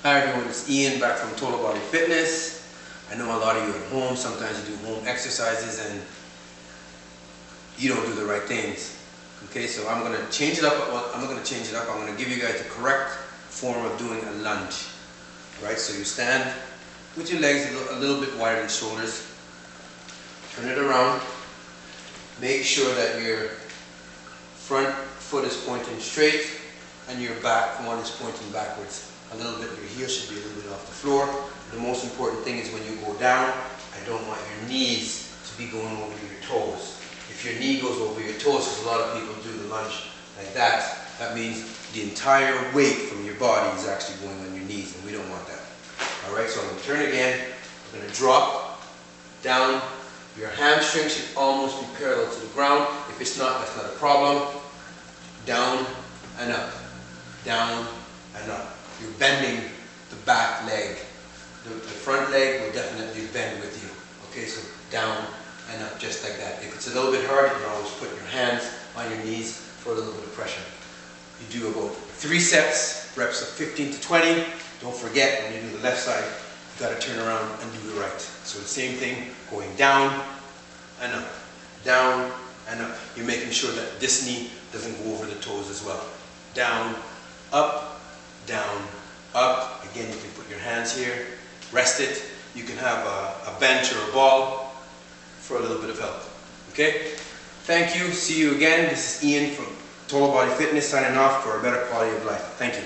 Hi everyone, it's Ian back from Total Body Fitness. I know a lot of you at home, sometimes you do home exercises and you don't do the right things. Okay, so I'm going to change it up. I'm not going to change it up. I'm going to give you guys the correct form of doing a lunge. Right, so you stand with your legs a little bit wider than shoulders. Turn it around. Make sure that your front foot is pointing straight and your back one is pointing backwards. A little bit, your heel should be a little bit off the floor. The most important thing is when you go down, I don't want your knees to be going over your toes. If your knee goes over your toes, because a lot of people do the lunge like that, that means the entire weight from your body is actually going on your knees, and we don't want that. Alright, so I'm going to turn again. I'm going to drop down. Your hamstring should almost be parallel to the ground. If it's not, that's not a problem. Down and up. Down and up. You're bending the back leg. The front leg will definitely bend with you. Okay, so down and up just like that. If it's a little bit hard, you can always put your hands on your knees for a little bit of pressure. You do about 3 sets, reps of 15 to 20. Don't forget, when you do the left side, you've got to turn around and do the right. So the same thing, going down and up. Down and up. You're making sure that this knee doesn't go over the toes as well. Down, up, down, up. Again, you can put your hands here, rest it. You can have a bench or a ball for a little bit of help. Okay? Thank you. See you again. This is Ian from Total Body Fitness signing off for a better quality of life. Thank you.